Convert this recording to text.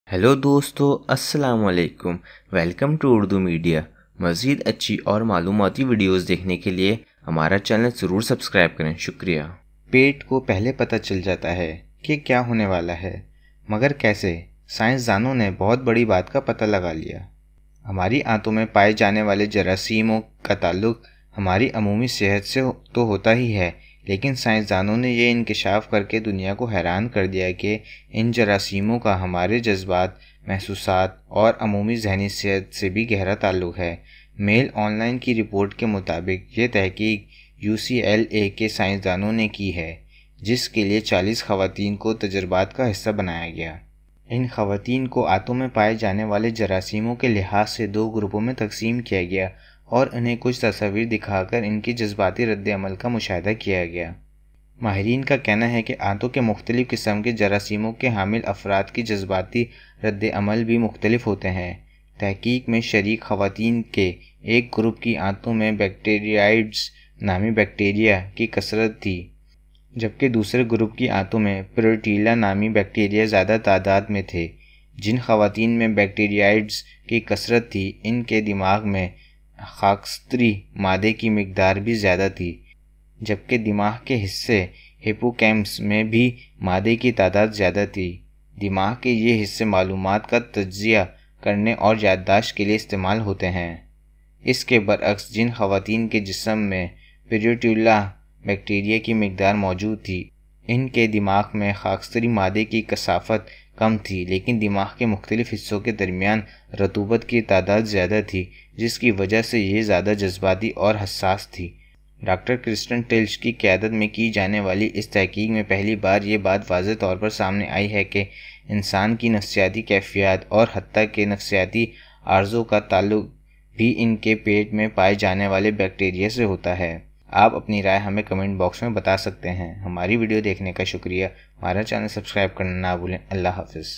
Hello दोस्तों, अस्सलाम वालेकुम। Welcome to Urdu media. मज़ीद अच्छी और मालूमाती वीडियोस देखने के लिए हमारा चैनल ज़रूर सब्सक्राइब करें। शुक्रिया। पेट को पहले पता चल जाता है कि क्या होने वाला है, मगर कैसे? साइंसदानों ने बहुत बड़ी बात का पता लगा लिया। हमारी आंतों में पाए जाने वाले जरासीमों का ताल्लुक हमारी अमूमी सेहत से तो होता ही है, लेकिन साइंसदानों ने ये इंकशाफ करके दुनिया को हैरान कर दिया कि इन जरासीमों का हमारे जज्बात, महसूसात और अमूमी जहनी सेहत से भी गहरा ताल्लुक है। मेल ऑनलाइन की रिपोर्ट के मुताबिक ये तहकीक UCLA के साइंसदानों ने की है, जिसके लिए 40 खवातीन को तजर्बात का हिस्सा बनाया गया। इन खवातीन को आंतों में पाए जाने वाले जरासीमों के लिहाज से 2 ग्रुपों में तकसीम किया गया और उन्हें कुछ तस्वीर दिखाकर इनकी जज्बाती रद्द-ए-अमल का मुशाहिदा किया गया। माहिरीन का कहना है कि आंतों के मुख्तलिफ किस्म के जरासीमों के हामिल अफराद की जज्बाती रद्द-ए-अमल भी मुख्तलिफ होते हैं। तहकीक में शरीक खवातीन के एक ग्रुप की आंतों में बैक्टीरियाइड्स नामी बैक्टीरिया की कसरत थी, जबकि दूसरे ग्रुप की आंतों में प्रोटीला नामी बैक्टीरिया ज़्यादा तादाद में थे। जिन खवातीन में बैक्टीरियाइड्स की कसरत थी, इनके दिमाग में खाकस्तरी मादे की मिकदार भी ज़्यादा थी, जबकि दिमाग के हिस्से हिप्पोकैम्पस में भी मादे की तादाद ज़्यादा थी। दिमाग के ये हिस्से मालूमात का तज्जिया करने और याददाश्त के लिए इस्तेमाल होते हैं। इसके बरअक्स जिन खवातीन के जिस्म में प्रोटीला बैक्टीरिया की मिकदार मौजूद थी, इनके दिमाग में खाकस्तरी मादे की कसाफत कम थी, लेकिन दिमाग के मुख्तलिफ हिस्सों के दरमियान रतूबत की तादाद ज़्यादा थी, जिसकी वजह से ये ज़्यादा जज्बाती और हसास थी। डॉक्टर क्रिस्टन टिल्च की क़यादत में की जाने वाली इस तहकीक में पहली बार ये बात वाज़ेह तौर पर सामने आई है कि इंसान की नफ्सियाती कैफियत और हत्ता के नफ्सियाती आर्ज़ों का ताल्लुक भी इनके पेट में पाए जाने वाले बैक्टीरिया से होता है। आप अपनी राय हमें कमेंट बॉक्स में बता सकते हैं। हमारी वीडियो देखने का शुक्रिया। हमारा चैनल सब्सक्राइब करना ना भूलें। अल्लाह हाफ़िज़।